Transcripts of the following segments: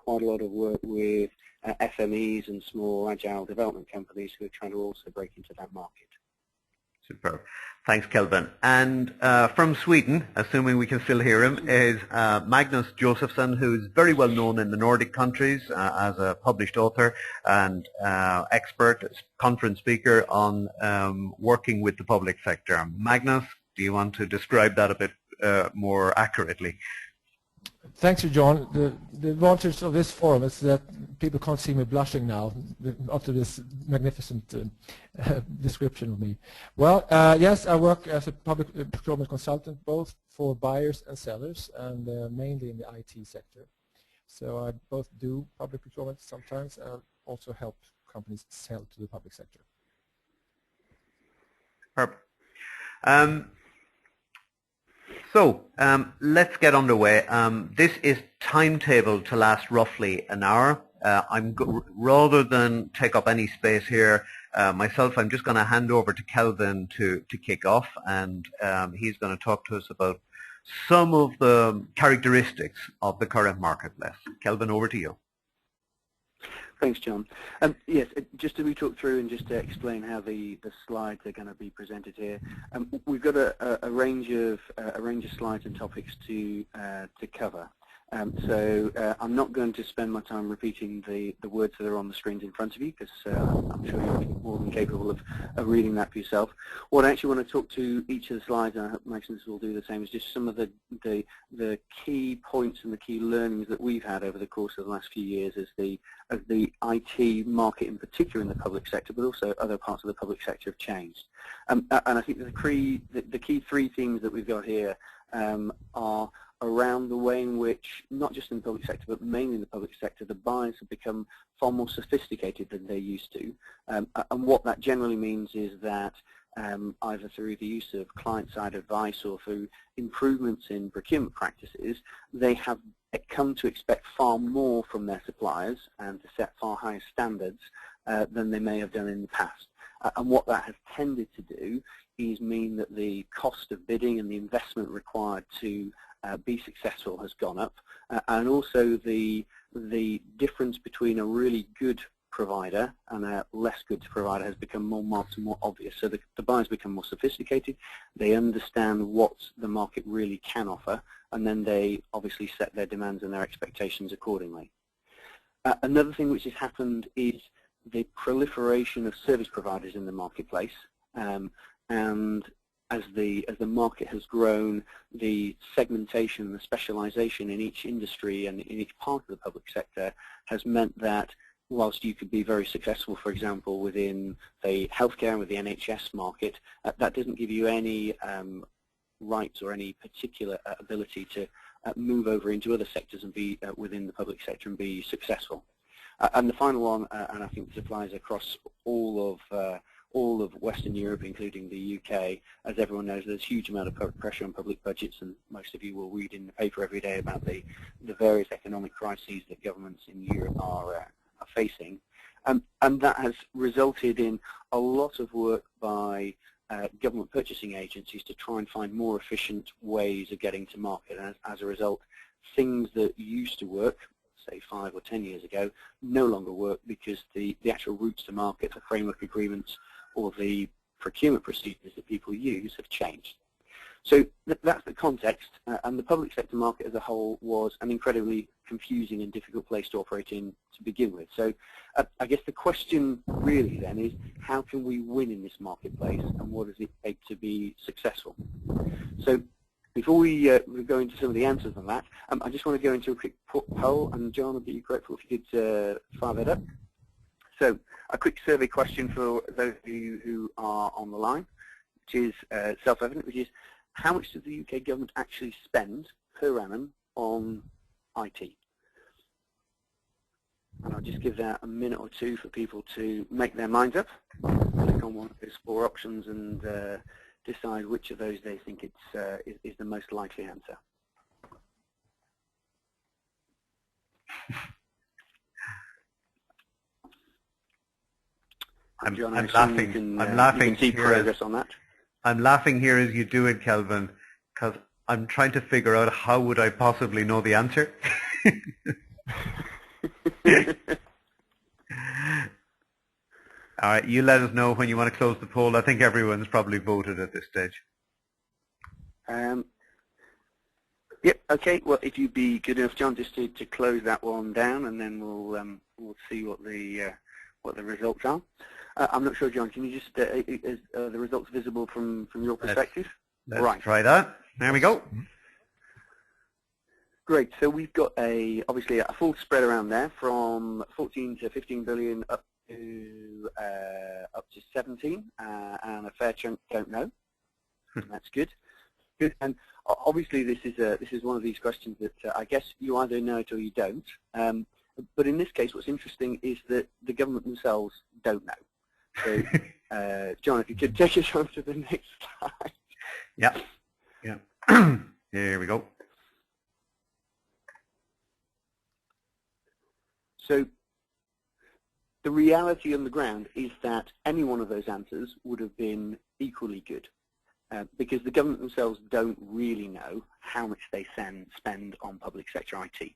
quite a lot of work with SMEs and small agile development companies who are trying to also break into that market. Superb. Thanks, Kelvin. And from Sweden, assuming we can still hear him, is Magnus Josephson, who's very well known in the Nordic countries as a published author and expert, conference speaker on working with the public sector. Magnus, do you want to describe that a bit more accurately? Thanks, John. The advantage of this forum is that people can't see me blushing now after this magnificent description of me. Well, yes, I work as a public procurement consultant both for buyers and sellers, and mainly in the IT sector. So I both do public procurement sometimes and also help companies sell to the public sector. Perfect. So let's get underway. This is timetabled to last roughly an hour. Rather than take up any space here myself, I'm just going to hand over to Kelvin to kick off, and he's going to talk to us about some of the characteristics of the current marketplace. Kelvin, over to you. Thanks, John. Yes, just to talk through and just to explain how the slides are going to be presented here. We've got a range of slides and topics to cover. So I'm not going to spend my time repeating the words that are on the screens in front of you, because I'm sure you're more than capable of reading that for yourself. What I actually want to talk to each of the slides, and I hope Maximus will do the same, is just some of the key points and the key learnings that we've had over the course of the last few years as the IT market in particular in the public sector, but also other parts of the public sector have changed. And I think the key three themes that we've got here are around the way in which, not just in the public sector, but mainly in the public sector, the buyers have become far more sophisticated than they used to. And what that generally means is that either through the use of client-side advice or through improvements in procurement practices, they have come to expect far more from their suppliers and to set far higher standards than they may have done in the past. And what that has tended to do is mean that the cost of bidding and the investment required to be successful has gone up, and also the difference between a really good provider and a less good provider has become more marked and more obvious. So the buyers become more sophisticated, they understand what the market really can offer, and then they obviously set their demands and their expectations accordingly. Another thing which has happened is the proliferation of service providers in the marketplace, and as the market has grown, the segmentation and the specialization in each industry and in each part of the public sector has meant that whilst you could be very successful, for example, within the healthcare and with the NHS market, that doesn't give you any rights or any particular ability to move over into other sectors and be within the public sector and be successful. And the final one, and I think this applies across all of Western Europe, including the UK, as everyone knows, there's a huge amount of pressure on public budgets, and most of you will read in the paper every day about the various economic crises that governments in Europe are facing. And that has resulted in a lot of work by government purchasing agencies to try and find more efficient ways of getting to market. And as a result, things that used to work, say 5 or 10 years ago, no longer work because the actual routes to market, the framework agreements, or the procurement procedures that people use have changed. So that's the context, and the public sector market as a whole was an incredibly confusing and difficult place to operate in to begin with. So I guess the question really then is, how can we win in this marketplace, and what does it take to be successful? So before we go into some of the answers on that, I just want to go into a quick poll, and John, I'd be grateful if you could fire that up. So a quick survey question for those of you who are on the line, which is self-evident, which is, how much does the UK government actually spend per annum on IT? And I'll just give that a minute or two for people to make their minds up. Click on one of those 4 options and decide which of those they think is the most likely answer. John, I'm laughing. I'm laughing. You can see progress on that. I'm laughing here as you do it, Kelvin, because I'm trying to figure out how would I possibly know the answer. All right, you let us know when you want to close the poll. I think everyone's probably voted at this stage. Yep. Okay. Well, if you'd be good enough, John, just to close that one down, and then we'll see what the results are. I'm not sure, John. Can you just is the results visible from your perspective? Let's try that. There we go. Great. So we've got obviously a full spread around there from 14 to 15 billion up to 17, and a fair chunk don't know. That's good. Good. And obviously this is one of these questions that I guess you either know it or you don't. But in this case, what's interesting is that the government themselves don't know. So, John, if you could take us on to the next slide. Yeah. Yeah. Here we go. So the reality on the ground is that any one of those answers would have been equally good, because the government themselves don't really know how much they spend on public sector IT.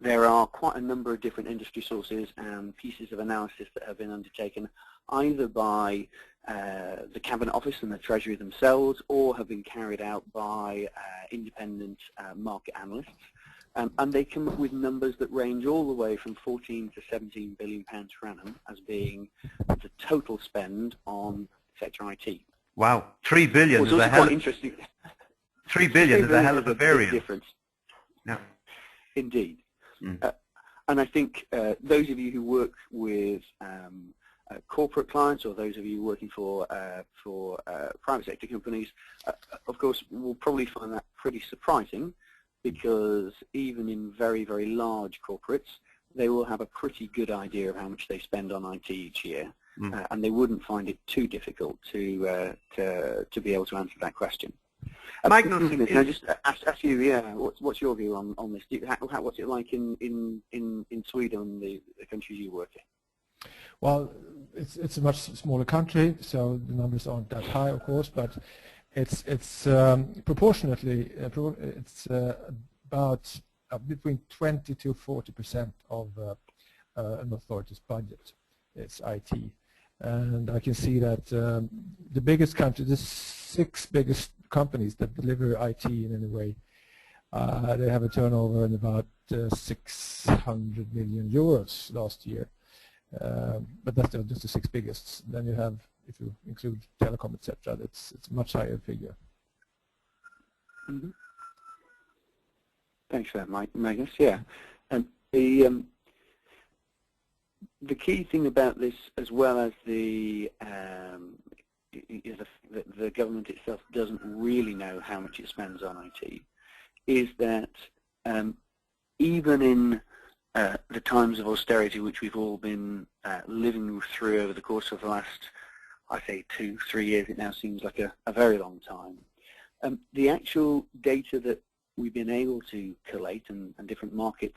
There are quite a number of different industry sources and pieces of analysis that have been undertaken either by the Cabinet Office and the Treasury themselves, or have been carried out by independent market analysts. And they come up with numbers that range all the way from 14 to 17 billion pounds per annum as being the total spend on sector IT. Wow, 3 billion is a hell. Interesting. 3 billion is a hell of a variance. Difference. Yeah. Indeed. And I think those of you who work with corporate clients, or those of you working for private sector companies, of course, will probably find that pretty surprising, because even in very, very large corporates, they will have a pretty good idea of how much they spend on IT each year, and they wouldn't find it too difficult to be able to answer that question. Magnus, can I just ask you, what's your view on this? What's it like in Sweden, the countries you work in? Well, it's a much smaller country, so the numbers aren't that high, of course, but it's proportionately it's about between 20 to 40% of an authority's budget. It's IT, and I can see that the biggest country, the 6 biggest companies that deliver IT in any way, they have a turnover in about 600 million euros last year. But that's just the 6 biggest. Then you have, if you include telecom, etc., it's a much higher figure. Thanks for that, Magnus. Yeah, and the key thing about this, as well as the government itself doesn't really know how much it spends on IT, is that even in the times of austerity which we've all been living through over the course of the last, I say 2-3 years, it now seems like a very long time, the actual data that we've been able to collate, and different market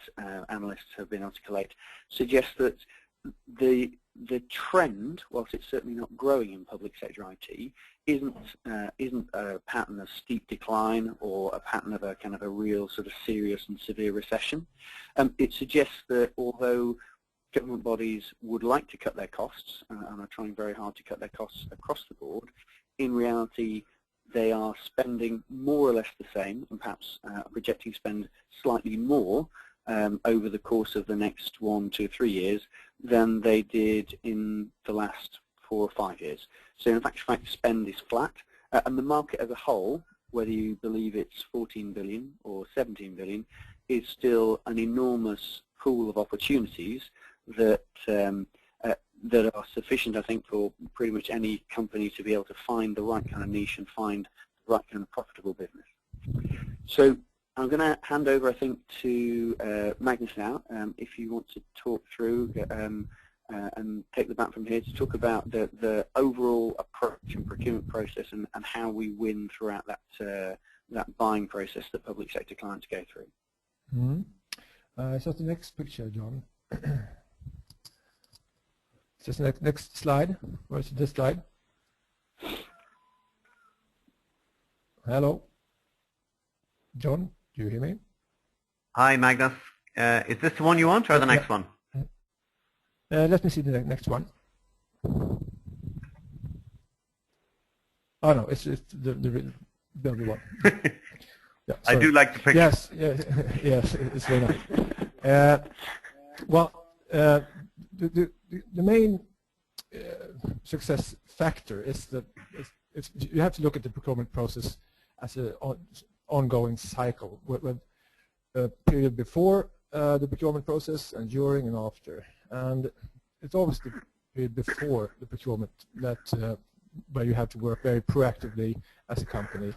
analysts have been able to collate, suggests that the trend, whilst it's certainly not growing in public sector IT, isn't a pattern of steep decline or a pattern of a kind of a real sort of serious and severe recession. It suggests that although government bodies would like to cut their costs and are trying very hard to cut their costs across the board, in reality they are spending more or less the same, and perhaps projecting spend slightly more over the course of the next 1 to 3 years than they did in the last 4 or 5 years. So in fact spend is flat, and the market as a whole, whether you believe it's 14 billion or 17 billion, is still an enormous pool of opportunities that that are sufficient, I think, for pretty much any company to be able to find the right kind of niche and find the right kind of profitable business. So I'm going to hand over, I think, to Magnus now, if you want to talk through and take the back from here to talk about the overall approach and procurement process and how we win throughout that buying process that public sector clients go through. So the next picture, John. Just next slide. Where's this slide? Hello, John. Do you hear me? Hi, Magnus. Is this the one you want, or the next one? Let me see the next one. Oh no, it's the other one. Yeah, I do like the picture. Yes, yes, yes, it's very nice. Well, the main success factor is that you have to look at the procurement process as an ongoing cycle, with a period before the procurement process and during and after. And it's always the period before the procurement that where you have to work very proactively as a company.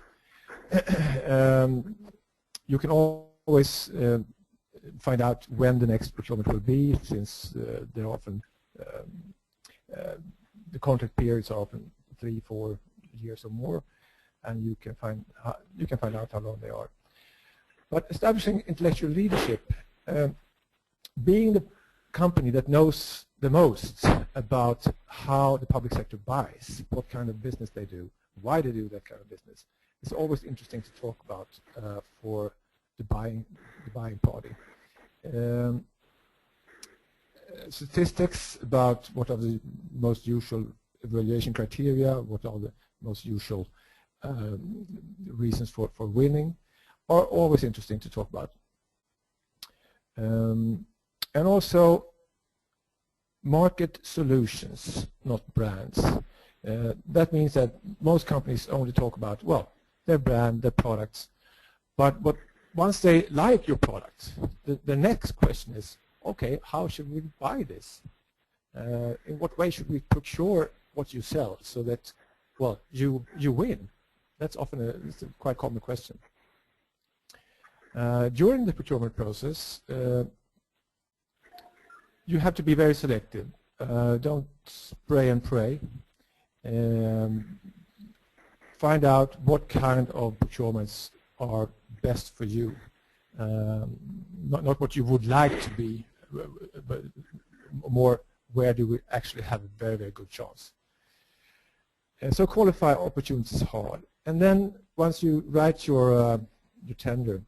You can always find out when the next procurement will be, since they're often the contract periods are often 3-4 years or more, and you can find out how long they are. But establishing intellectual leadership, being the company that knows the most about how the public sector buys, what kind of business they do, why they do that kind of business, it's always interesting to talk about for the buying party. Statistics about what are the most usual evaluation criteria, what are the most usual reasons for winning, are always interesting to talk about. And also market solutions, not brands. That means that most companies only talk about, well, their brand, their products, but once they like your product, the next question is, okay, how should we buy this? In what way should we procure what you sell so that, well, you win? That's often it's a quite common question. During the procurement process, you have to be very selective. Don't spray and pray. Find out what kind of procurements are best for you. Not what you would like to be, but more where do we actually have a very, very good chance. So qualify opportunities hard. And then once you write your tender,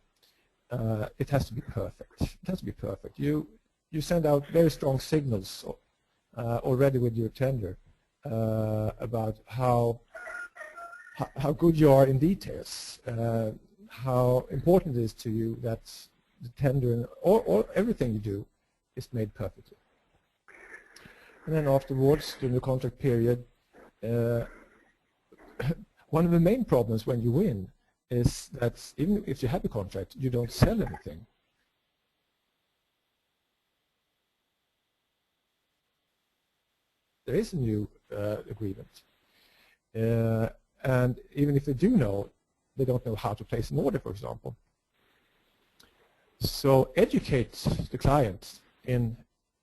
it has to be perfect. It has to be perfect. You send out very strong signals already with your tender about how good you are in details, how important it is to you that the tender or everything you do is made perfectly. And then afterwards, during the contract period, one of the main problems when you win is that even if you have a contract, you don't sell anything. There is a new agreement. And even if they do know, they don't know how to place an order, for example. So educate the client in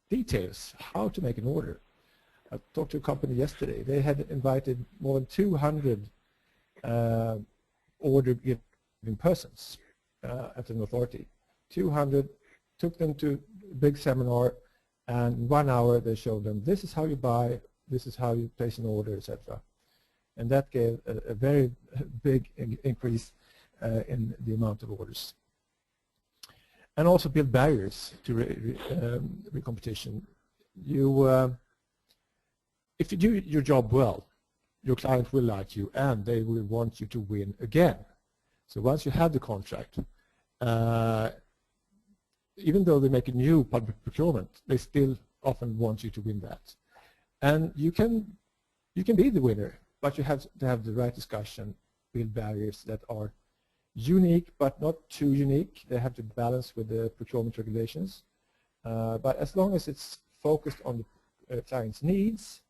details how to make an order. I talked to a company yesterday. They had invited more than 200 order-giving persons at an authority. 200, took them to a big seminar, and in 1 hour they showed them this is how you buy, this is how you place an order, etc. And that gave a very big increase in the amount of orders. And also build barriers to recompetition. If you do your job well, your client will like you and they will want you to win again. So once you have the contract, even though they make a new public procurement, they still often want you to win that. And you can be the winner, but you have to have the right discussion, build barriers that are unique but not too unique. They have to balance with the procurement regulations. But as long as it's focused on the client's needs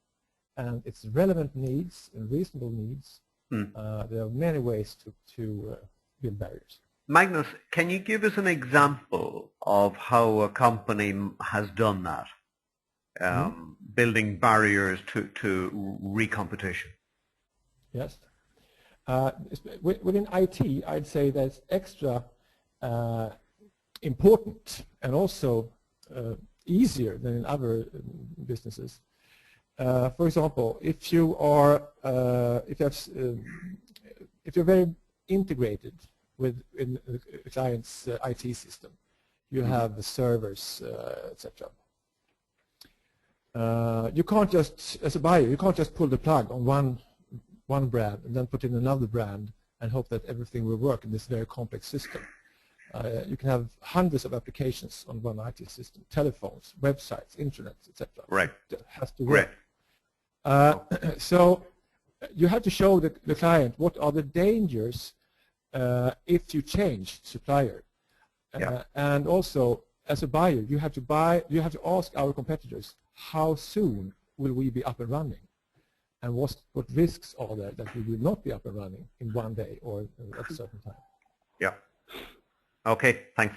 and its relevant needs and reasonable needs, there are many ways to build barriers. Magnus, can you give us an example of how a company has done that, building barriers to recompetition? Yes. Within IT, I'd say that's extra important and also easier than in other businesses. For example, if you're very integrated within a client's IT system, you have the servers, etc. you can't just, as a buyer, you can't just pull the plug on one brand and then put in another brand and hope that everything will work in this very complex system. You can have hundreds of applications on one IT system, telephones, websites, internet, etc. Right. It has to work. So you have to show the client what are the dangers if you change supplier. And also, as a buyer, you have to ask our competitors, how soon will we be up and running? And what risks are there that we will not be up and running in one day or at a certain time? Yeah. Okay, thanks.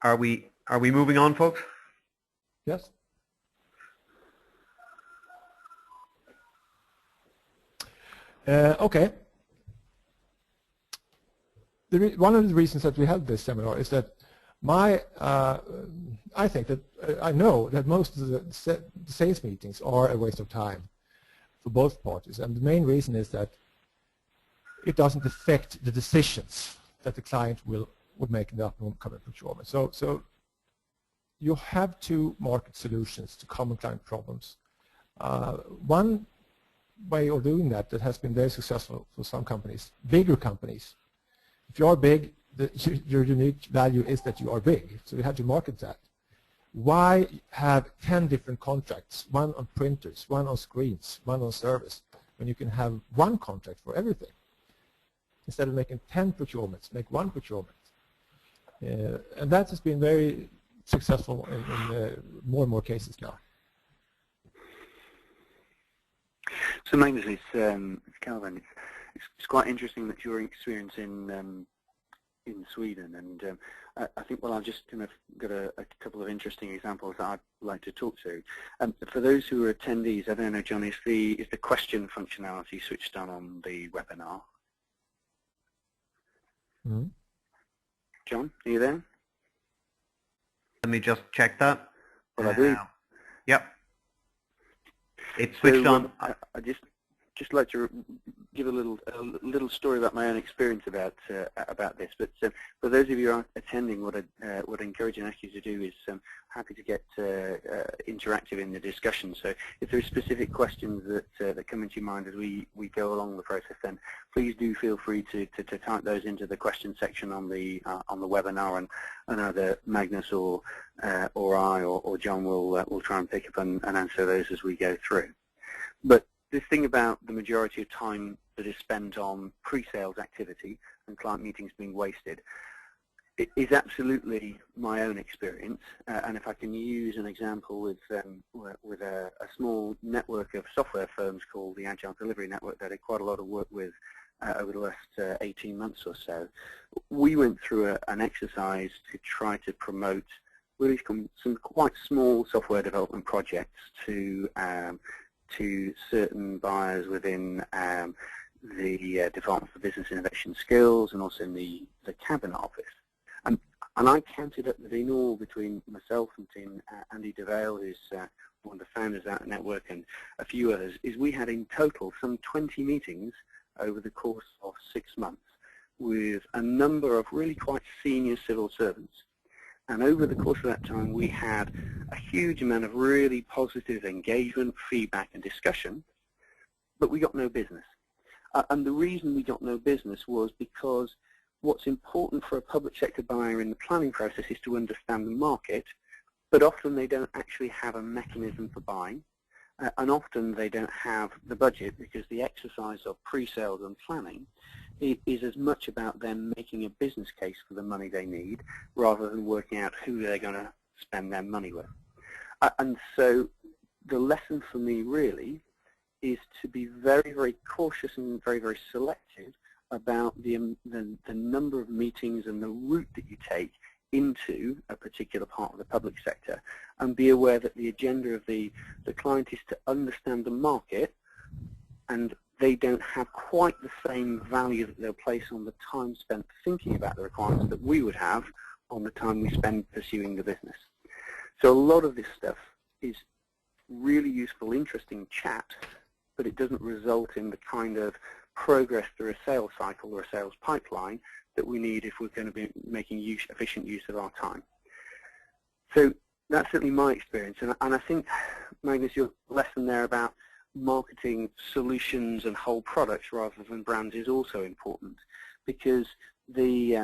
Are we moving on, folks? Yes. Okay. One of the reasons that we held this seminar is that I think that I know that most of the sales meetings are a waste of time for both parties, and the main reason is that it doesn't affect the decisions that the client would make in the upcoming procurement. So you have to market solutions to common client problems. One way of doing that has been very successful for some companies, bigger companies. If you are big, your unique value is that you are big, so you have to market that. Why have 10 different contracts, one on printers, one on screens, one on service, when you can have one contract for everything? Instead of making 10 procurements, make one procurement. And that has been very successful in more and more cases now. So Magnus, it's Calvin. It's quite interesting that your experience in Sweden, and I think, well, I've just kind of got a couple of interesting examples that I'd like to talk to. For those who are attendees, I don't know, John, is the question functionality switched on the webinar? Mm-hmm. John, are you there? Let me just check that. Well, I believe. Yep. It's switched on. I just like to give a little story about my own experience about this. But for those of you who aren't attending, what I encourage and ask you to do is happy to get interactive in the discussion. So if there are specific questions that come into your mind as we go along the process, then please do feel free to type those into the question section on the webinar, and either Magnus or I or John will try and pick up and answer those as we go through. But this thing about the majority of time that is spent on pre-sales activity and client meetings being wasted, it is absolutely my own experience. And if I can use an example with a small network of software firms called the Agile Delivery Network that I did quite a lot of work with over the last 18 months or so, we went through an exercise to try to promote really some quite small software development projects to certain buyers within the Department for Business Innovation Skills and also in the Cabinet Office. And I counted up the deal between myself and Andy DeVale, who's one of the founders of that network, and a few others, is we had in total some 20 meetings over the course of 6 months with a number of really quite senior civil servants. And over the course of that time, we had a huge amount of really positive engagement, feedback, and discussion, but we got no business. And the reason we got no business was because what's important for a public sector buyer in the planning process is to understand the market, but often they don't actually have a mechanism for buying, and often they don't have the budget, because the exercise of pre-sales and planning is as much about them making a business case for the money they need rather than working out who they're going to spend their money with. And so the lesson for me really is to be very, very cautious and very, very selective about the number of meetings and the route that you take into a particular part of the public sector, and be aware that the agenda of the client is to understand the market, and they don't have quite the same value that they'll place on the time spent thinking about the requirements that we would have on the time we spend pursuing the business. So a lot of this stuff is really useful, interesting chat, but it doesn't result in the kind of progress through a sales cycle or a sales pipeline that we need if we're going to be making efficient use of our time. So that's certainly my experience, and I think, Magnus, your lesson there about marketing solutions and whole products rather than brands is also important, because the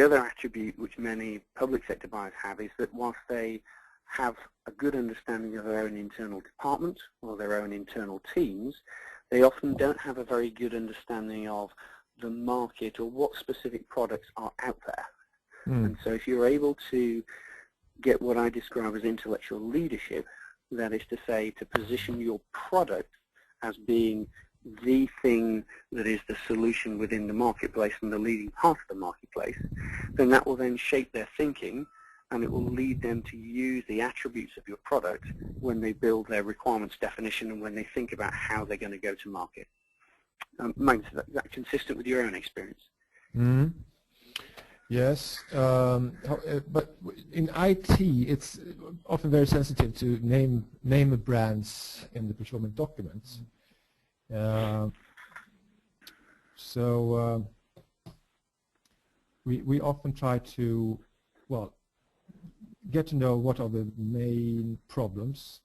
other attribute which many public sector buyers have is that whilst they have a good understanding of their own internal department or their own internal teams, they often don't have a very good understanding of the market or what specific products are out there. And so if you're able to get what I describe as intellectual leadership, that is to say, to position your product as being the thing that is the solution within the marketplace and the leading part of the marketplace, then that will then shape their thinking, and it will lead them to use the attributes of your product when they build their requirements definition and when they think about how they're going to go to market. Magnus, is that consistent with your own experience? Yes, but in IT, it's often very sensitive to name brands in the procurement documents. So we often try to, well, get to know what are the main problems,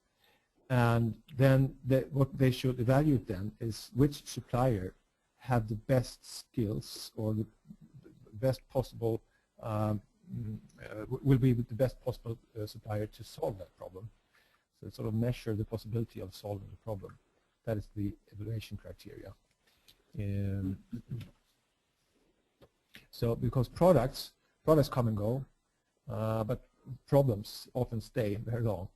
and then what they should evaluate then is which supplier have the best skills or the best possible will be the best possible supplier to solve that problem. So sort of measure the possibility of solving the problem. That is the evaluation criteria. So because products come and go, but problems often stay very long.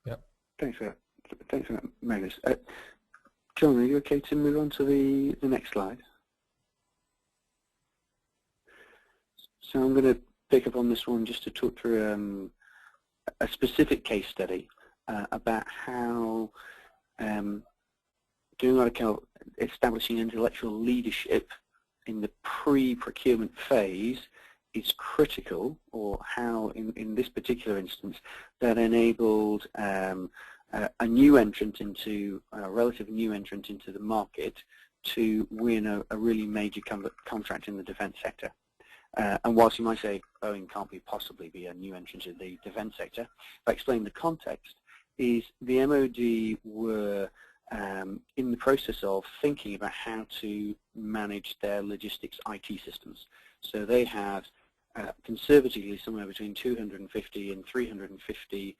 Yeah. Thanks for that, Magnus. John, are you okay to move on to the next slide? So I'm going to pick up on this one just to talk through a specific case study about how doing what I call establishing intellectual leadership in the pre-procurement phase is critical, or how in this particular instance that enabled a new entrant into, a relative new entrant into the market to win a really major contract in the defence sector. And whilst you might say Boeing can't possibly be a new entrant in the defence sector, if I explain the context, is the MOD were in the process of thinking about how to manage their logistics IT systems. So they had conservatively somewhere between 250 and 350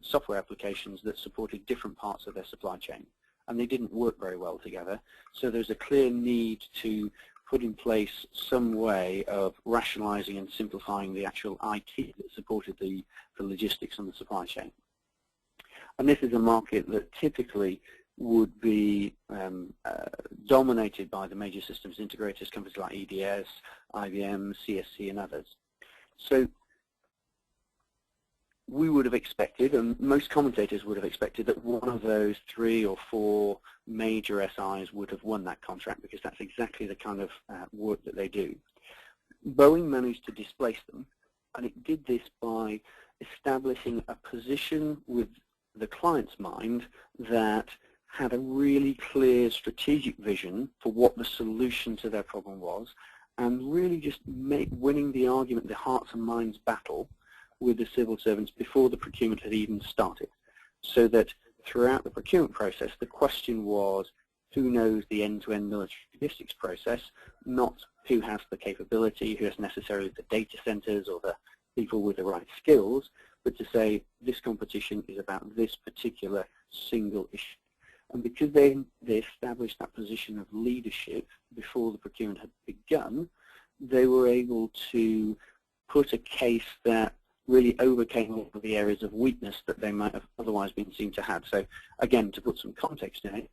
software applications that supported different parts of their supply chain, and they didn't work very well together. So there's a clear need to put in place some way of rationalizing and simplifying the actual IT that supported the logistics and the supply chain. And this is a market that typically would be dominated by the major systems integrators, companies like EDS, IBM, CSC, and others. So we would have expected, and most commentators would have expected, that one of those 3 or 4 major SIs would have won that contract, because that's exactly the kind of work that they do. Boeing managed to displace them, and it did this by establishing a position with the client's mind that had a really clear strategic vision for what the solution to their problem was, and really just winning the argument, the hearts and minds battle with the civil servants before the procurement had even started. So that throughout the procurement process, the question was who knows the end-to-end military logistics process, not who has the capability, who has necessarily the data centers or the people with the right skills, but to say this competition is about this particular single issue. And because they established that position of leadership before the procurement had begun, they were able to put a case that really overcame all of the areas of weakness that they might have otherwise been seen to have. So again, to put some context in it,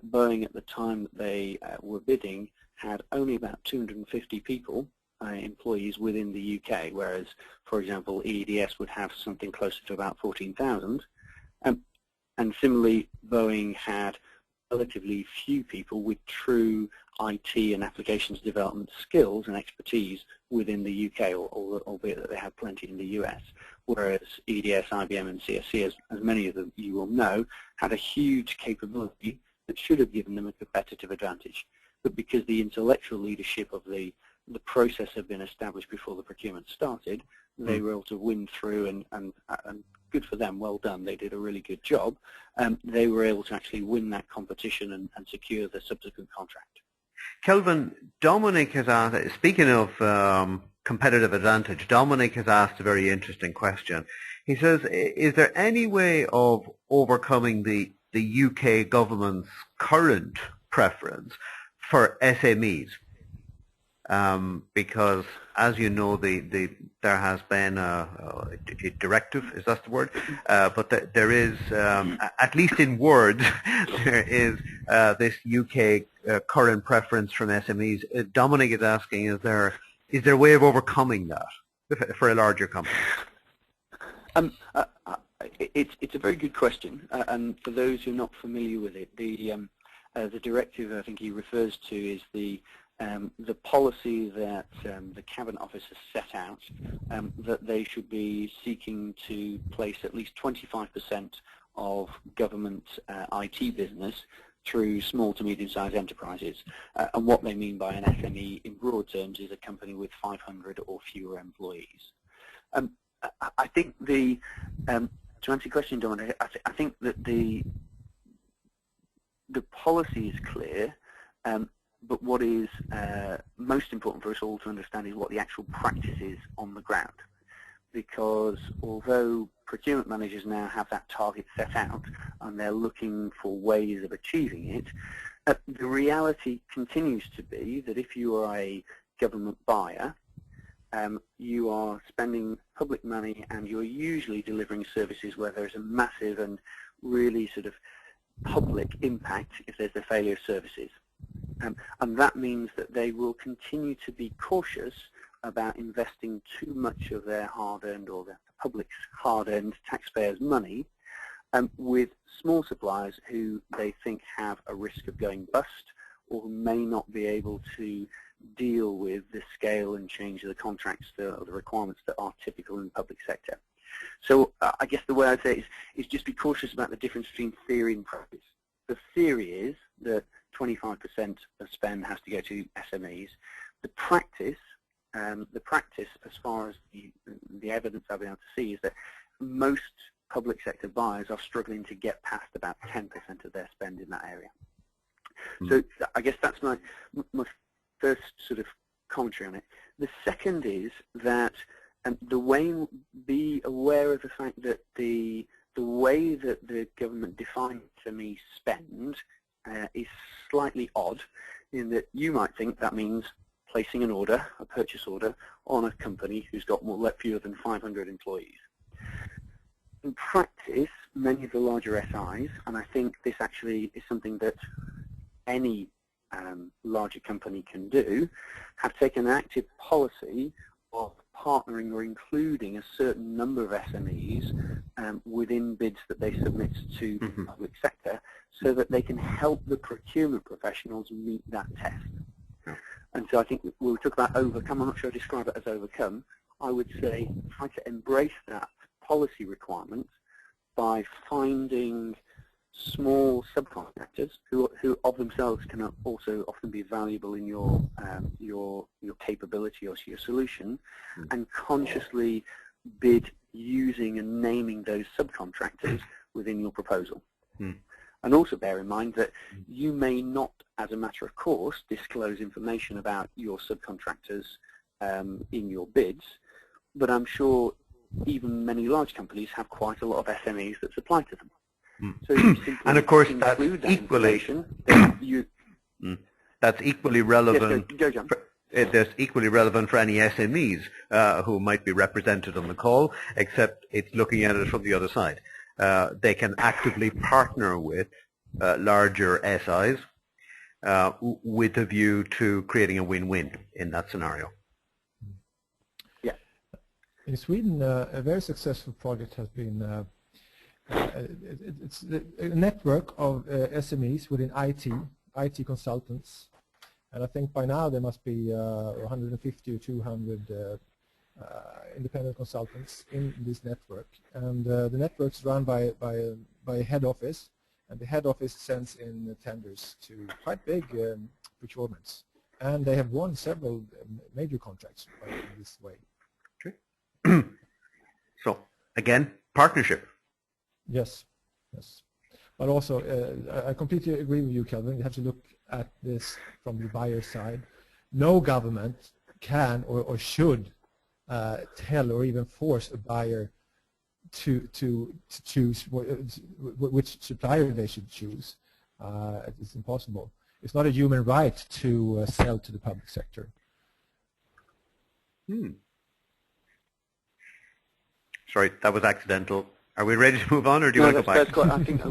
Boeing at the time that they were bidding had only about 250 people, employees within the UK, whereas, for example, EDS would have something closer to about 14,000. And similarly, Boeing had relatively few people with true IT and applications development skills and expertise within the UK, albeit that they have plenty in the US, whereas EDS, IBM, and CSC, as many of you will know, had a huge capability that should have given them a competitive advantage. But because the intellectual leadership of the process had been established before the procurement started, they were able to win through, and good for them, well done, they did a really good job. They were able to actually win that competition and secure the subsequent contract. Kelvin, Dominic has asked, speaking of competitive advantage, Dominic has asked a very interesting question. He says, is there any way of overcoming the UK government's current preference for SMEs? Because, as you know, there has been a directive, is that the word? But there is, at least in words, there is this UK current preference from SMEs. Dominic is asking, is there a way of overcoming that for a larger company? It's a very good question, and for those who are not familiar with it, the directive I think he refers to is the policy that the Cabinet Office has set out, that they should be seeking to place at least 25% of government IT business through small to medium-sized enterprises. And what they mean by an SME in broad terms is a company with 500 or fewer employees. I think to answer your question, Dominic, I think that the policy is clear, but what is most important for us all to understand is what the actual practice is on the ground. Because although procurement managers now have that target set out and they're looking for ways of achieving it, the reality continues to be that if you are a government buyer, you are spending public money and you're usually delivering services where there's a massive and really sort of public impact if there's a failure of services. And that means that they will continue to be cautious about investing too much of their hard-earned or the public's hard-earned taxpayers' money with small suppliers who they think have a risk of going bust or who may not be able to deal with the scale and change of the contracts or the requirements that are typical in the public sector. So I guess the way I'd say is just be cautious about the difference between theory and practice. The theory is that 25% of spend has to go to SMEs. The practice, as far as the evidence I've been able to see, is that most public sector buyers are struggling to get past about 10% of their spend in that area. So I guess that's my first sort of commentary on it. The second is that be aware of the fact that the way that the government defines SME spend is slightly odd, in that you might think that means placing an order, a purchase order, on a company who's got fewer than 500 employees. In practice, many of the larger SIs, and I think this actually is something that any larger company can do, have taken an active policy of partnering or including a certain number of SMEs within bids that they submit to the public sector so that they can help the procurement professionals meet that test. And so I think when we talk about overcome, I'm not sure I describe it as overcome, I would say try to embrace that policy requirement by finding small subcontractors who of themselves can also often be valuable in your capability or your solution, and consciously bid using and naming those subcontractors within your proposal. And also bear in mind that you may not, as a matter of course, disclose information about your subcontractors in your bids, but I'm sure even many large companies have quite a lot of SMEs that supply to them. So and of course that's equally that's equally relevant. Yes, go John. That's equally relevant for any SMEs who might be represented on the call, except it's looking at it from the other side. They can actively partner with larger SIs with a view to creating a win-win in that scenario. Yeah. In Sweden, a very successful project has been it's a network of SMEs within IT consultants, and I think by now there must be 150 or 200 independent consultants in this network. And the network is run by a head office, And the head office sends in tenders to quite big procurements. And they have won several major contracts in this way. Okay. So, again, partnership. Yes, yes. But also, I completely agree with you, Kelvin. You have to look at this from the buyer side. No government can or should tell or even force a buyer to choose which supplier they should choose. It's impossible. It's not a human right to sell to the public sector. Sorry, that was accidental. Are we ready to move on, or do you want to go back? Quite, I think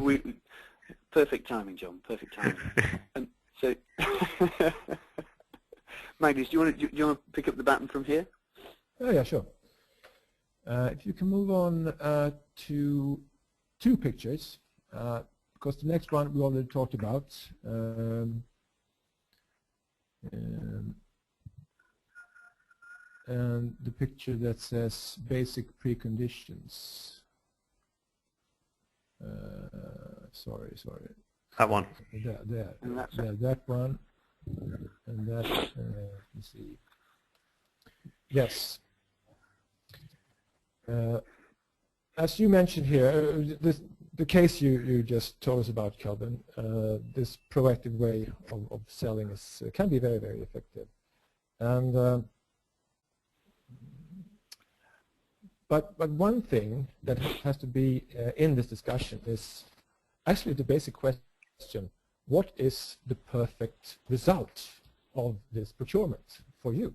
perfect timing, John. Perfect timing. So, Magnus, do you want to pick up the baton from here? Oh yeah, sure. If you can move on to 2 pictures, because the next one we already talked about. And the picture that says basic preconditions. Sorry. That one. That one. And that, let's see. Yes. As you mentioned here, the case you just told us about, Kelvin, this proactive way of selling can be very, very effective. And but one thing that has to be in this discussion is actually the basic question: what is the perfect result of this procurement for you?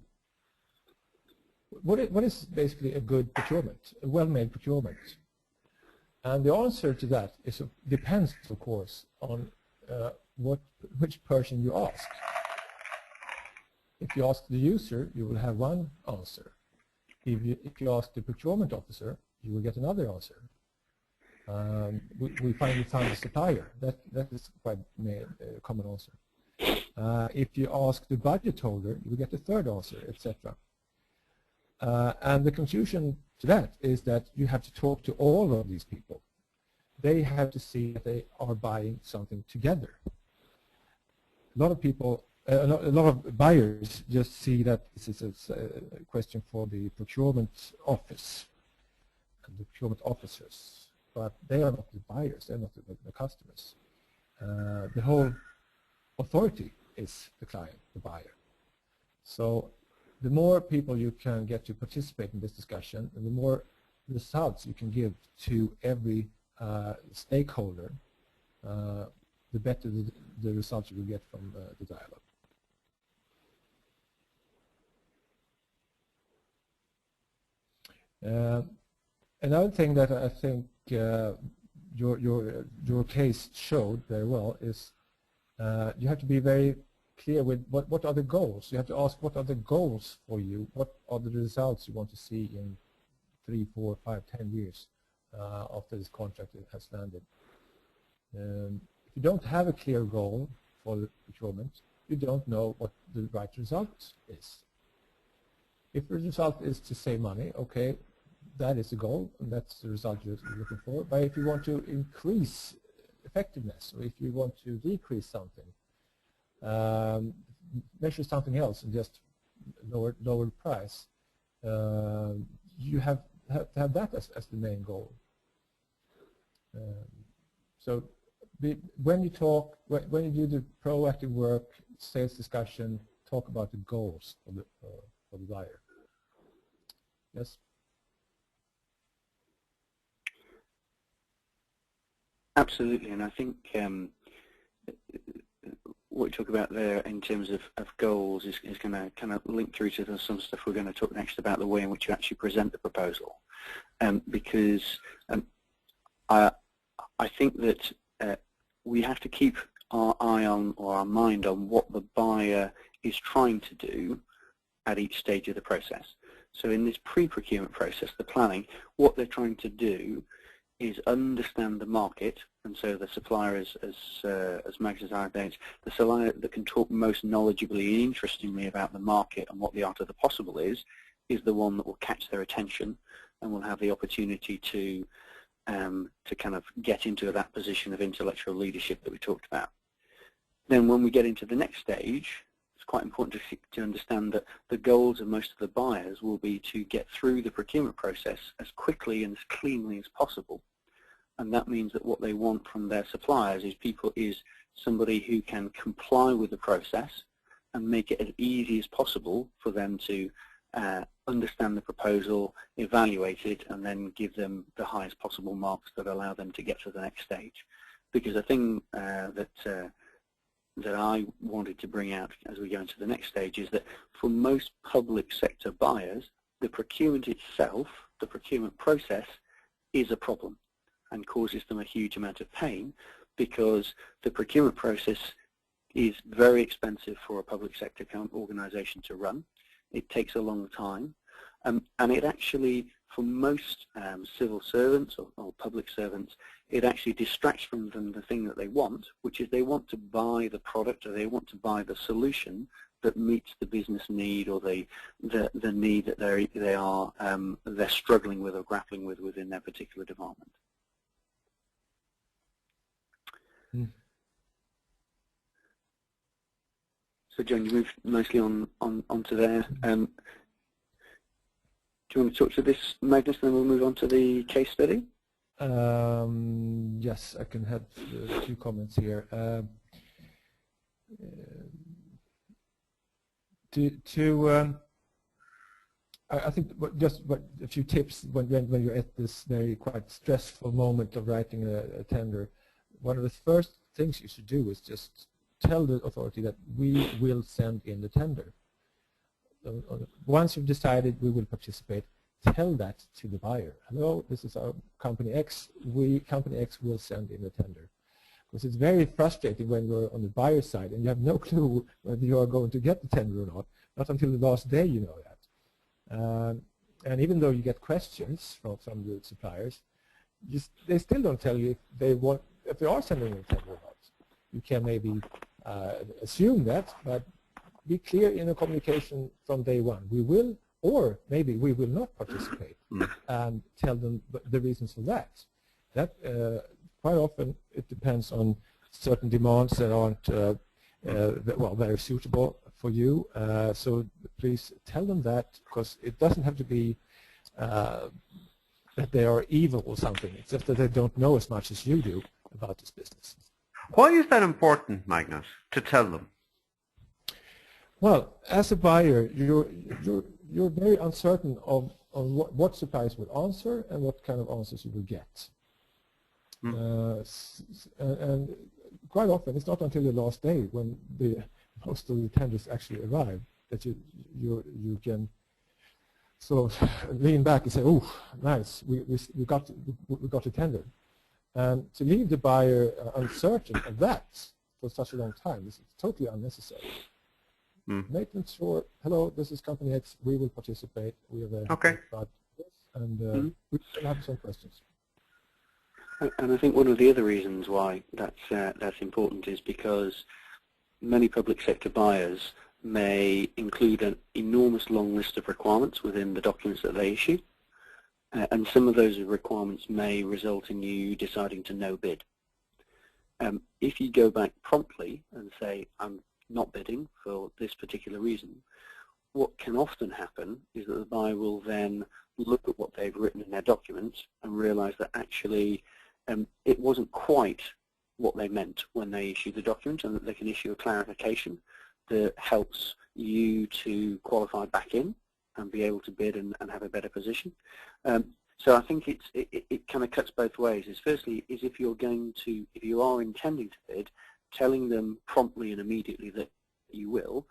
What is basically a good procurement, a well-made procurement? And the answer to that depends, of course, on which person you ask. If you ask the user, you will have one answer. If you ask the procurement officer, you will get another answer. We finally found a supplier. That is quite a common answer. If you ask the budget holder, you will get a third answer, etc. And the conclusion to that is that you have to talk to all of these people. They have to see that they are buying something together. A lot of people, a lot of buyers just see that this is a question for the procurement office and the procurement officers, but they are not the buyers, they're not the customers. The whole authority is the client, the buyer. So the more people you can get to participate in this discussion, and the more results you can give to every stakeholder, the better the results you will get from the dialogue. Another thing that I think your case showed very well is you have to be very clear with what are the goals. You have to ask what are the goals for you, what are the results you want to see in 3, 4, 5, 10 years after this contract has landed. If you don't have a clear goal for the procurement, you don't know what the right result is. If the result is to save money, okay, that is the goal, and that's the result you're looking for. But if you want to increase effectiveness, or if you want to decrease something, measure something else and just lower the price, you have to have that as the main goal. So when you talk, when you do the proactive work, sales discussion, talk about the goals for the buyer. Yes. Absolutely, and I think what we talk about there in terms of goals is going to kind of link through to some stuff we're going to talk next about the way in which you actually present the proposal, because I think that we have to keep our eye on, or our mind on, what the buyer is trying to do at each stage of the process. So in this pre-procurement process, the planning, what they're trying to do is understand the market, and so the supplier, as Max has identified, the supplier that can talk most knowledgeably and interestingly about the market and what the art of the possible is the one that will catch their attention and will have the opportunity to to kind of get into that position of intellectual leadership that we talked about. Then when we get into the next stage, it's quite important to understand that the goals of most of the buyers will be to get through the procurement process as quickly and as cleanly as possible. And that means that what they want from their suppliers is somebody who can comply with the process and make it as easy as possible for them to understand the proposal, evaluate it, and then give them the highest possible marks that allow them to get to the next stage. Because the thing that I wanted to bring out as we go into the next stage is that for most public sector buyers, the procurement itself, the procurement process, is a problem and causes them a huge amount of pain, because the procurement process is very expensive for a public sector organisation to run. It takes a long time, and it actually, for most civil servants or public servants, it actually distracts from them the thing that they want, which is they want to buy the product, or they want to buy the solution that meets the business need or the need that they're struggling with or grappling with within their particular department. So John, you moved nicely onto there. Do you want to talk to this, Magnus, and then we'll move on to the case study? Yes, I can have a few comments here. I think just a few tips when you're at this very quite stressful moment of writing a tender. One of the first things you should do is just tell the authority that we will send in the tender. Once you've decided we will participate, tell that to the buyer. Hello, this is our company X. Company X will send in the tender. Because it's very frustrating when you're on the buyer side and you have no clue whether you are going to get the tender or not. Not until the last day you know that. And even though you get questions from the suppliers, they still don't tell you if they are sending in a tender or not. You can maybe assume that, but be clear in the communication from day one. We will, or maybe we will not participate, and tell them the reasons for that. That quite often it depends on certain demands that aren't very suitable for you. So please tell them that, because it doesn't have to be that they are evil or something. It's just that they don't know as much as you do about this business. Why is that important, Magnus, to tell them? Well, as a buyer, you're very uncertain of what suppliers will answer and what kind of answers you will get. And quite often, it's not until the last day when most of the tenders actually arrive that you can sort of lean back and say, "Oh, nice, we got a tender." And to leave the buyer uncertain of that for such a long time is totally unnecessary. Make them sure, hello, this is Company X, we will participate, we are very happy about this, and we will have some questions. And I think one of the other reasons why that's important is because many public sector buyers may include an enormous long list of requirements within the documents that they issue. And some of those requirements may result in you deciding to no bid. If you go back promptly and say, I'm not bidding for this particular reason, what can often happen is that the buyer will then look at what they've written in their documents and realize that actually it wasn't quite what they meant when they issued the document, and that they can issue a clarification that helps you to qualify back in and be able to bid and have a better position. So I think it kind of cuts both ways. Firstly, if you are intending to bid, telling them promptly and immediately that you will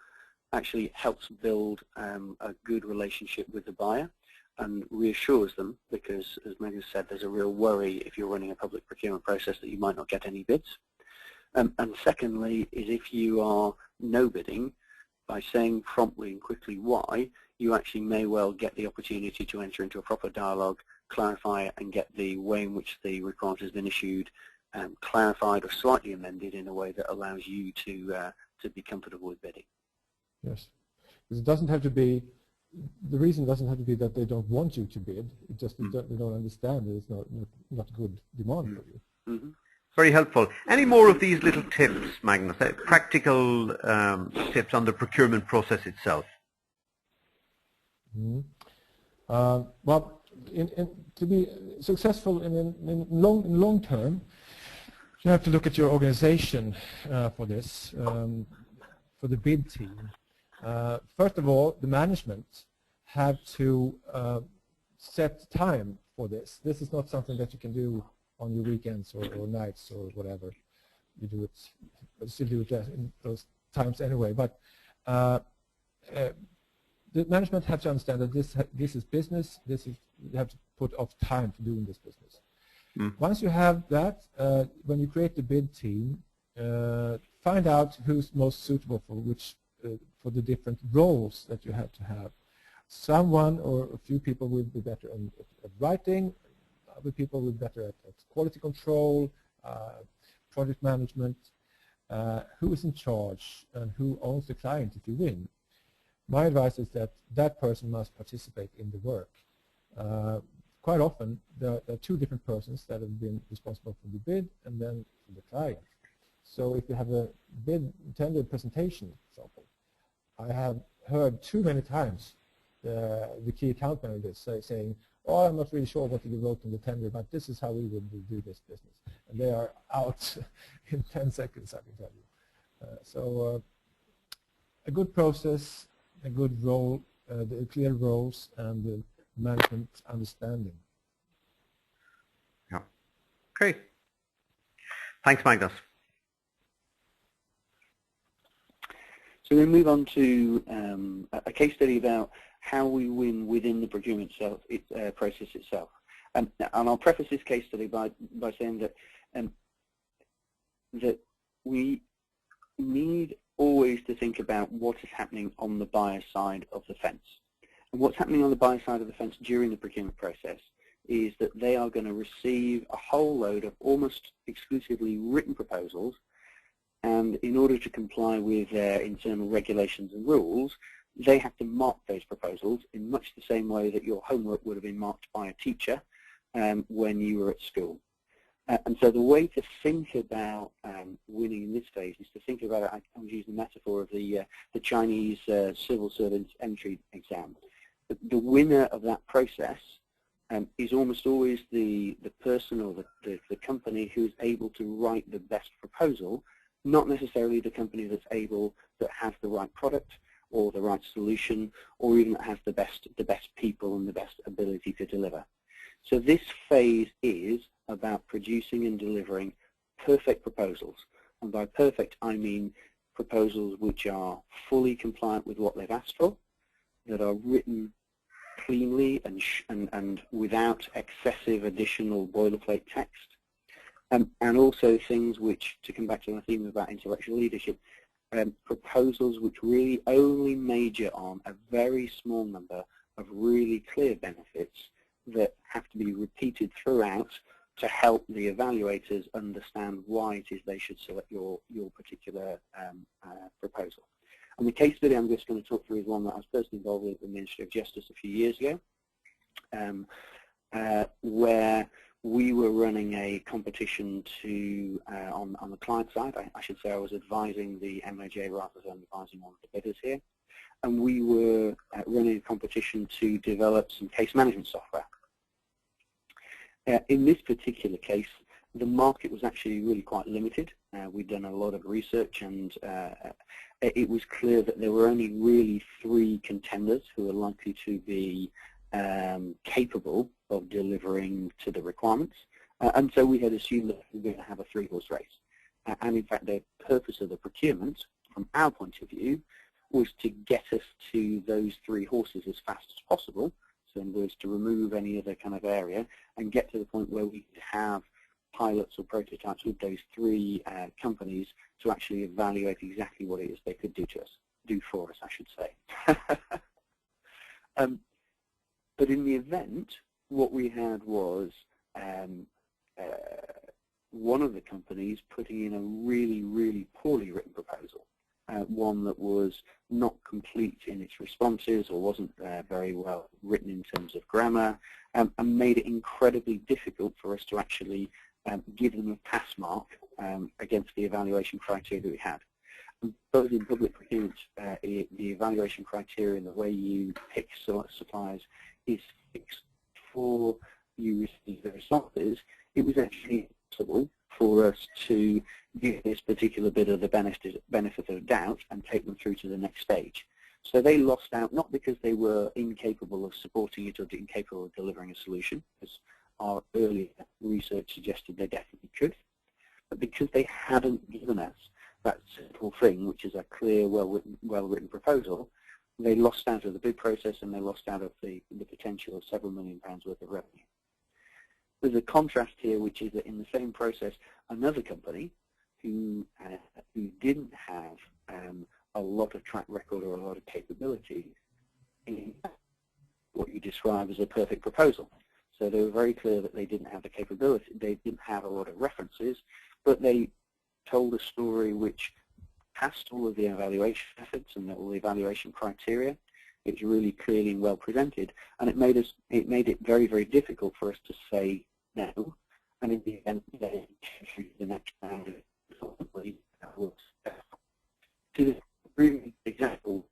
actually helps build a good relationship with the buyer and reassures them, because as Magnus said, there's a real worry if you're running a public procurement process that you might not get any bids. And secondly is if you are no bidding, by saying promptly and quickly why, you actually may well get the opportunity to enter into a proper dialogue, clarify it, and get the way in which the requirement has been issued clarified or slightly amended in a way that allows you to be comfortable with bidding. Yes, because it doesn't have to be the reason doesn't have to be that they don't want you to bid. It just Mm. they don't understand that it's not good demand for you. Mm-hmm. Very helpful. Any more of these little tips, Magnus? Practical tips on the procurement process itself? Mm. Well, to be successful in long term, you have to look at your organization for this, for the bid team. First of all, the management have to set time for this. This is not something that you can do on your weekends or nights or whatever. You do it, still do it in those times anyway. But the management have to understand that this is business. You have to put off time for doing this business. Mm. Once you have that, when you create the bid team, find out who's most suitable for which for the different roles that you have to have. Someone or a few people will be better at writing, other people will be better at quality control, project management, who is in charge and who owns the client if you win. My advice is that that person must participate in the work. Quite often there are two different persons that have been responsible for the bid and then for the client. So if you have a bid tender presentation, for example, I have heard too many times the key account managers saying, oh, I'm not really sure what you wrote in the tender, but this is how we would do this business. And they are out in 10 seconds, I can tell you. So a good process, a good role, the clear roles, and the management understanding. Yeah. Great. Thanks, Magnus. So we move on to a case study about how we win within the procurement process itself. And I'll preface this case study by saying that that we need always to think about what is happening on the buyer side of the fence. And what's happening on the buyer side of the fence during the procurement process is that they are going to receive a whole load of almost exclusively written proposals, and in order to comply with their internal regulations and rules, they have to mark those proposals in much the same way that your homework would have been marked by a teacher when you were at school. And so the way to think about winning in this phase is to think about it. I was using the metaphor of the Chinese civil servants entry exam. The winner of that process is almost always the person or the company who is able to write the best proposal, not necessarily the company that has the right product or the right solution, or even that has the best people and the best ability to deliver. So this phase is about producing and delivering perfect proposals. And by perfect, I mean proposals which are fully compliant with what they've asked for, that are written cleanly and without excessive additional boilerplate text, and also things which, to come back to my theme about intellectual leadership, proposals which really only major on a very small number of really clear benefits that have to be repeated throughout to help the evaluators understand why it is they should select your particular proposal. And the case study I'm just going to talk through is one that I was personally involved with at the Ministry of Justice a few years ago, where we were running a competition on the client side. I should say I was advising the MOJ rather than advising one of the bidders here. And we were running a competition to develop some case management software. In this particular case, the market was actually really quite limited. We'd done a lot of research, and it was clear that there were only really 3 contenders who were likely to be capable of delivering to the requirements. And so we had assumed that we were going to have a 3-horse race. And in fact, the purpose of the procurement, from our point of view, was to get us to those 3 horses as fast as possible. So in other words, to remove any other kind of area and get to the point where we could have pilots or prototypes with those 3 companies to actually evaluate exactly what it is they could do for us, I should say. But in the event, what we had was one of the companies putting in a really, really poorly written proposal, one that was not complete in its responses or wasn't very well written in terms of grammar, and made it incredibly difficult for us to actually give them a pass mark against the evaluation criteria that we had. Both in public procurement, the evaluation criteria and the way you pick suppliers is fixed for you receive the responses. It was actually possible for us to give this particular bit of the benefit of doubt and take them through to the next stage. So they lost out not because they were incapable of supporting it or incapable of delivering a solution, as our earlier research suggested they definitely could, but because they hadn't given us that simple thing, which is a clear, well-written proposal, they lost out of the bid process and they lost out of the potential of several £1 million worth of revenue. There's a contrast here, which is that in the same process, another company who didn't have a lot of track record or a lot of capability in what you describe as a perfect proposal. So they were very clear that they didn't have the capability, they didn't have a lot of references, but they told a story which passed all of the evaluation methods and all the evaluation criteria. It's really clearly and well presented, and it made it very, very difficult for us to say no. And in the end, they through the next round of to the really example.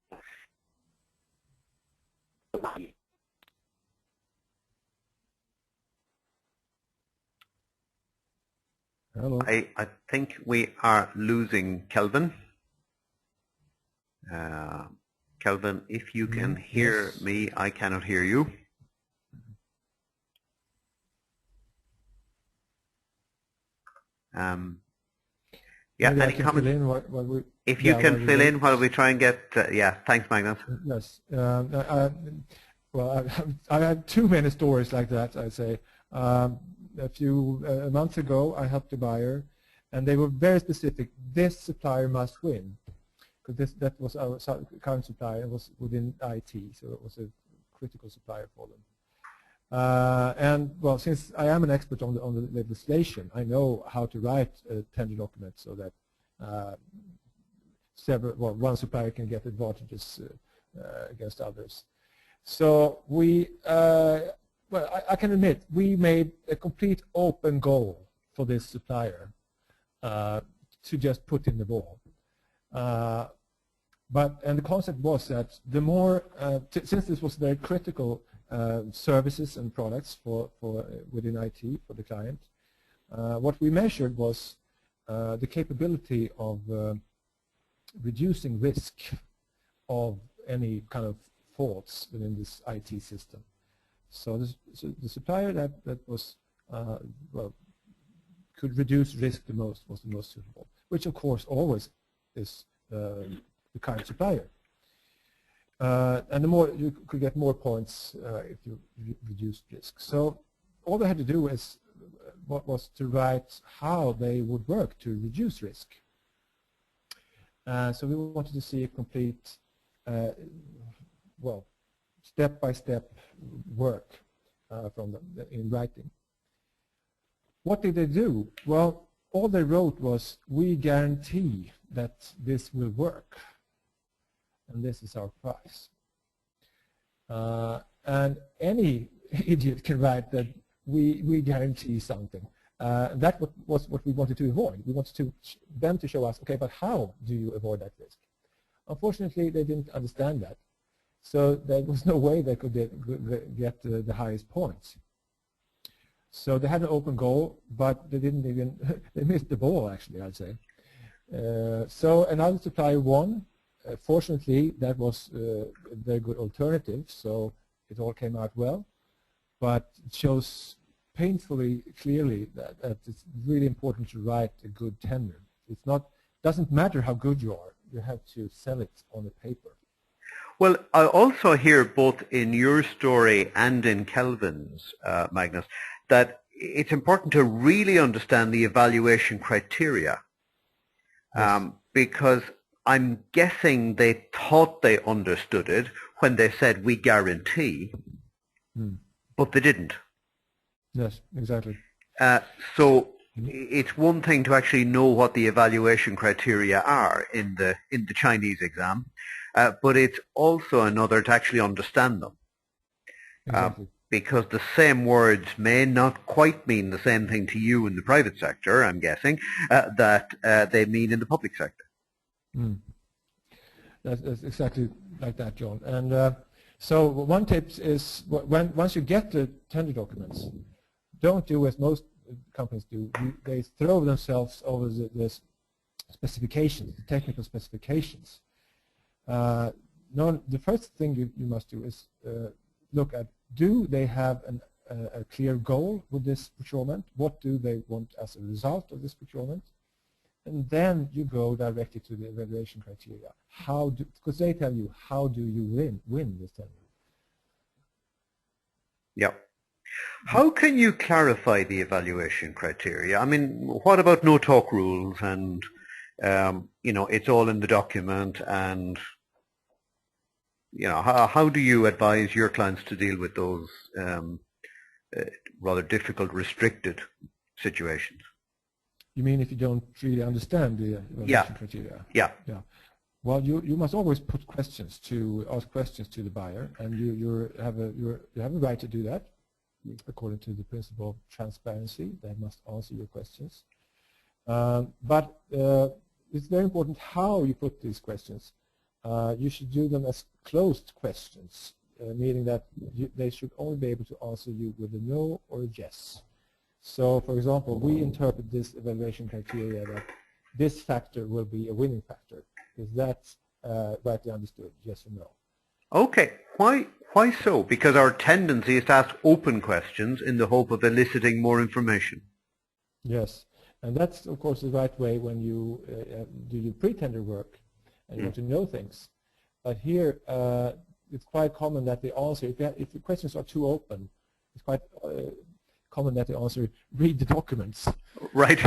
Hello. I think we are losing Kelvin. Kelvin, if you can hear Yes. me, I cannot hear you. Yeah, Maybe any I can comments? fill in while we, If you can fill in while we try and get, yeah, thanks, Magnus. Yes. I have too many stories like that, I'd say. A month ago, I helped a buyer, and they were very specific. This supplier must win, because that was our current supplier. It was within IT, so it was a critical supplier for them. And well, since I am an expert on the legislation, I know how to write a tender document so that one supplier can get advantages against others. So we. Well, I can admit, we made a complete open goal for this supplier to just put in the ball. And the concept was that the more, since this was very critical services and products for within IT for the client, what we measured was the capability of reducing risk of any kind of faults within this IT system. So the supplier that was could reduce risk the most was the most suitable, which of course always is the current supplier. And the more you could get more points if you reduced risk. So all they had to do was to write how they would work to reduce risk. So we wanted to see a complete, step-by-step work from them in writing. What did they do? Well, all they wrote was, we guarantee that this will work, and this is our price. And any idiot can write that we guarantee something. That was what we wanted to avoid. We wanted them to show us, okay, but how do you avoid that risk? Unfortunately, they didn't understand that. So there was no way they could get the highest points. So they had an open goal, but they didn't even, they missed the ball actually, I'd say. So another supplier won. Fortunately, that was a very good alternative, so it all came out well. But it shows painfully clearly that it's really important to write a good tender. Doesn't matter how good you are, you have to sell it on the paper. Well, I also hear both in your story and in Kelvin's, Magnus, that it's important to really understand the evaluation criteria. Yes. Because I'm guessing they thought they understood it when they said we guarantee, but they didn't. Yes, exactly. So it's one thing to actually know what the evaluation criteria are in the Chinese exam. but it's also another to actually understand them. Exactly. Because the same words may not quite mean the same thing to you in the private sector, I'm guessing, that they mean in the public sector. Mm. That's exactly like that, John. And so one tip is once you get the tender documents, don't do as most companies do. They throw themselves over the specifications, the technical specifications. The first thing you must do is look at, do they have a clear goal with this procurement? What do they want as a result of this procurement? And then you go directly to the evaluation criteria. Because they tell you, how do you win this tender? Yeah. How can you clarify the evaluation criteria? I mean, what about no-talk rules and, it's all in the document, and, how do you advise your clients to deal with those rather difficult, restricted situations? You mean if you don't really understand the evaluation criteria? Yeah. Yeah. Well, you must always ask questions to the buyer, and you have a right to do that. According to the principle of transparency, they must answer your questions. But it's very important how you put these questions. You should do them as closed questions, meaning that they should only be able to answer you with a no or a yes. So, for example, we interpret this evaluation criteria that this factor will be a winning factor. Is that rightly understood, yes or no? Okay. Why so? Because our tendency is to ask open questions in the hope of eliciting more information. Yes, and that's of course the right way when you do your pre-tender work and you want to know things. But here it's quite common that the answer, if the questions are too open, it's quite common that the answer, read the documents. Right.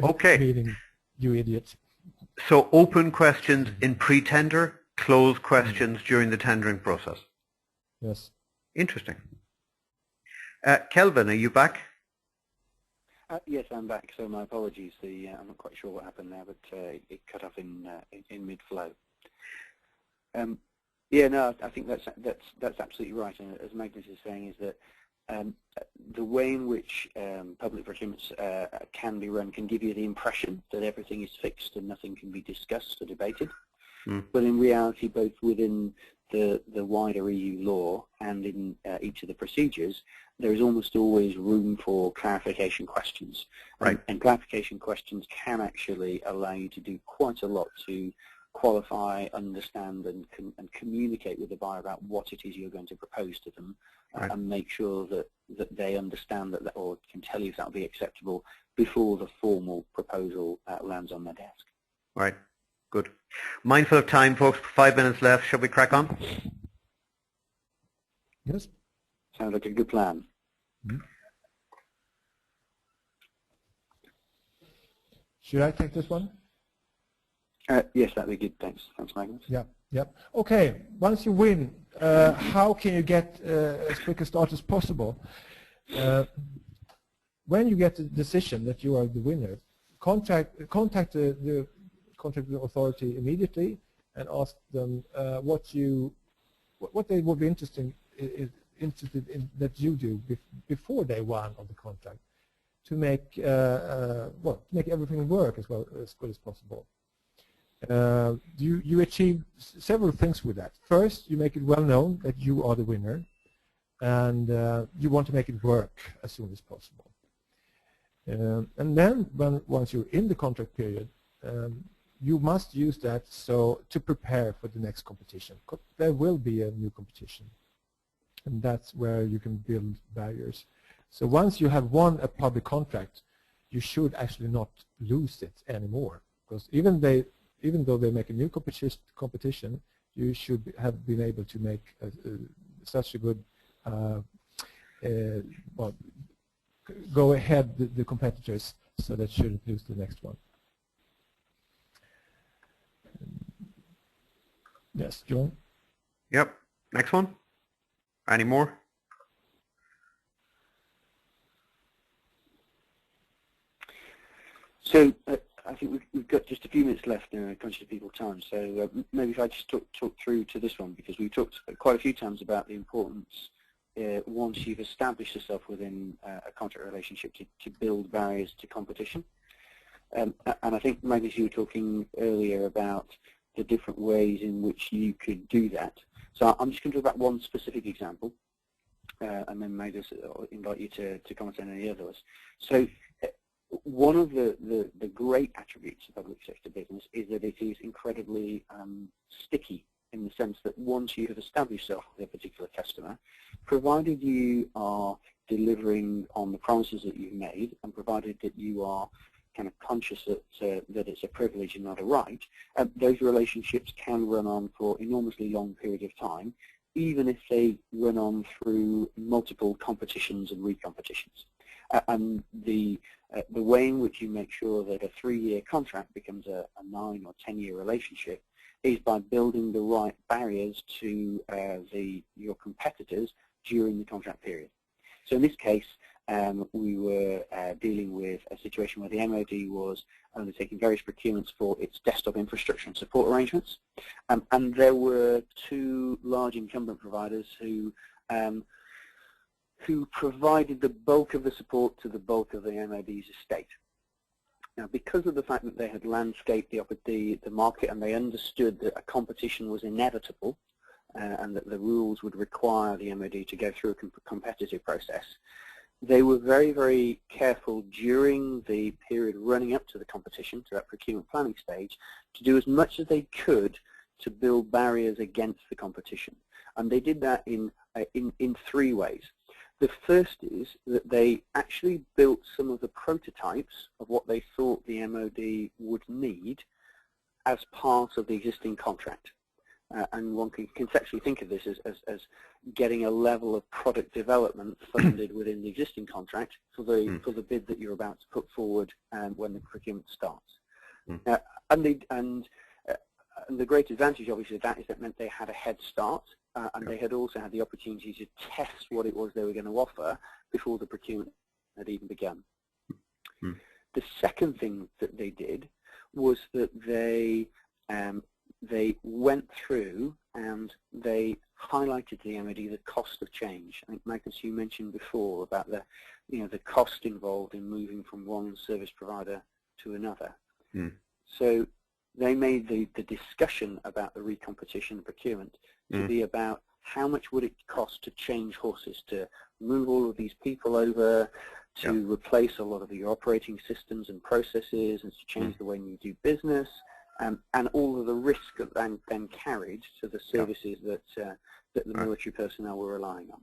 Okay. Meaning, you idiot. So open questions in pre-tender, closed questions during the tendering process. Yes. Interesting. Kelvin, are you back? Yes, I'm back. So my apologies. I'm not quite sure what happened there, but it cut off in mid-flow. Yeah, no, I think that's absolutely right. And as Magnus is saying, is that the way in which public procurements can be run can give you the impression that everything is fixed and nothing can be discussed or debated. But in reality, both within the wider EU law and in each of the procedures, there is almost always room for clarification questions. Right. And clarification questions can actually allow you to do quite a lot to qualify, understand, and communicate with the buyer about what it is you're going to propose to them, right. and make sure that they understand that, or can tell you if that will be acceptable before the formal proposal lands on their desk. Right. Good. Mindful of time, folks. 5 minutes left. Shall we crack on? Yes. Sounds like a good plan. Mm-hmm. Should I take this one? Yes, that'd be good. Thanks. Thanks, Magnus. Yeah. Yep. Okay. Once you win, how can you get as quick a start as possible? When you get the decision that you are the winner, contact the contracting authority immediately and ask them what they would be interested in that you do before day one of the contract to make to make everything work as good as possible. You achieve several things with that. First, you make it well known that you are the winner, and you want to make it work as soon as possible. And then, once you're in the contract period, you must use that to prepare for the next competition. There will be a new competition, and that's where you can build barriers. So once you have won a public contract, you should actually not lose it anymore, because even though they make a new competition, you should have been able to make such a good go ahead the competitors, so that shouldn't lose the next one. Yes, John? Yep. Next one? Any more? So I think we've got just a few minutes left, conscious of people's time. So maybe if I just talk through to this one, because we've talked quite a few times about the importance once you've established yourself within a contract relationship to build barriers to competition. And I think, Magnus, you were talking earlier about the different ways in which you could do that. So I'm just going to talk about one specific example, and then Magnus, I'll invite you to comment on any others. So one of the great attributes of public sector business is that it is incredibly sticky, in the sense that once you have established yourself with a particular customer, provided you are delivering on the promises that you've made, and provided that you are kind of conscious that it's a privilege and not a right, those relationships can run on for enormously long period of time, even if they run on through multiple competitions and recompetitions. And the way in which you make sure that a 3-year contract becomes a 9 or 10-year relationship is by building the right barriers to your competitors during the contract period. So in this case, we were dealing with a situation where the MOD was undertaking various procurements for its desktop infrastructure and support arrangements, and there were 2 large incumbent providers who provided the bulk of the support to the bulk of the MOD's estate. Now, because of the fact that they had landscaped the market, and they understood that a competition was inevitable, and that the rules would require the MOD to go through a competitive process, they were very, very careful during the period running up to the competition, to that procurement planning stage, to do as much as they could to build barriers against the competition. And they did that in 3 ways. The first is that they actually built some of the prototypes of what they thought the MOD would need as part of the existing contract. And one can conceptually think of this as getting a level of product development funded within the existing contract for the bid that you're about to put forward when the procurement starts. And the great advantage, obviously, of that is that meant they had a head start, and they had also had the opportunity to test what it was they were going to offer before the procurement had even begun. The second thing that they did was that they went through and they highlighted to the MOD the cost of change. I think, Magnus, you mentioned before about the cost involved in moving from one service provider to another. So they made the discussion about the recompetition procurement to be about how much would it cost to change horses, to move all of these people over, to replace a lot of your operating systems and processes, and to change the way you do business, and all of the risk that then carried to the services that the military personnel were relying on.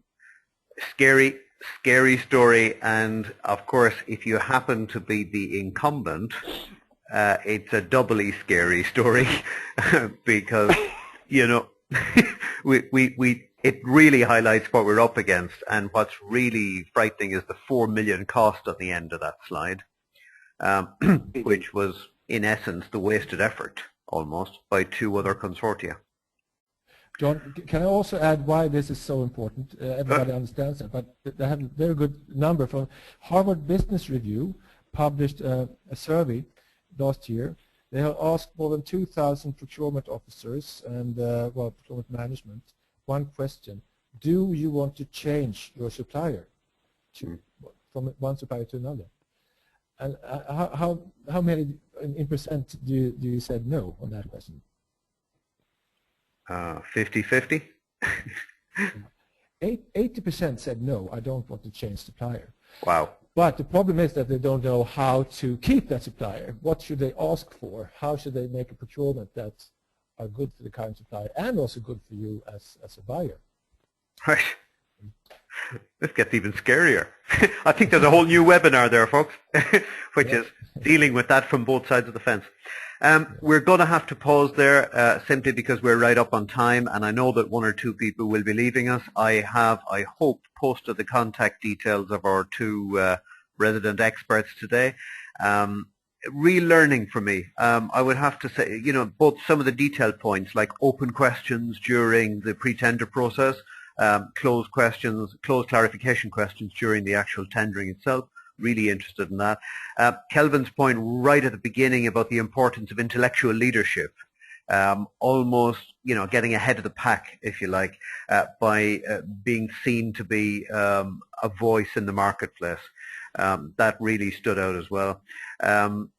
Scary story, and of course, if you happen to be the incumbent, it's a doubly scary story because, you know, it really highlights what we're up against, and what's really frightening is the 4 million cost at the end of that slide, which was in essence the wasted effort almost by 2 other consortia. John, can I also add why this is so important? Everybody understands that, but they have a very good number from Harvard Business Review, published a survey last year. They have asked more than 2,000 procurement officers and procurement management one question: do you want to change your supplier from one supplier to another? And how many in percent do you said no on that question? 50-50. 80% said no, I don't want to change supplier. Wow. But the problem is that they don't know how to keep that supplier. What should they ask for? How should they make a procurement that are good for the current supplier and also good for you as a buyer? Right. This gets even scarier. I think there's a whole new webinar there, folks, which is dealing with that from both sides of the fence. We're going to have to pause there simply because we're right up on time, and I know that 1 or 2 people will be leaving us. I have, I hope, posted the contact details of our 2 resident experts today. Real learning for me. I would have to say, you know, both some of the detailed points like open questions during the pre-tender process, closed questions, closed clarification questions during the actual tendering itself, really interested in that. Kelvin's point right at the beginning about the importance of intellectual leadership, almost, getting ahead of the pack, if you like, by being seen to be a voice in the marketplace. That really stood out as well.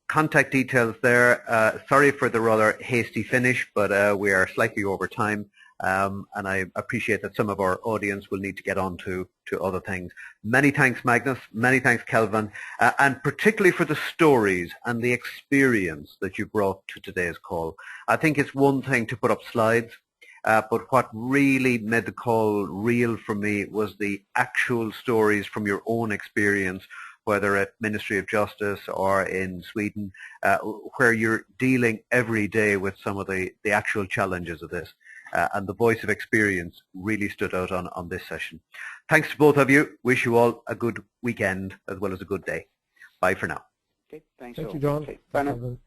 Contact details there. Sorry for the rather hasty finish, but we are slightly over time. And I appreciate that some of our audience will need to get on to other things. Many thanks, Magnus. Many thanks, Kelvin. And particularly for the stories and the experience that you brought to today's call. I think it's one thing to put up slides, but what really made the call real for me was the actual stories from your own experience, whether at Ministry of Justice or in Sweden, where you're dealing every day with some of the actual challenges of this. And the voice of experience really stood out on this session. Thanks to both of you. Wish you all a good weekend as well as a good day. Bye for now. Okay, thanks. Thank you, John. Okay, bye now.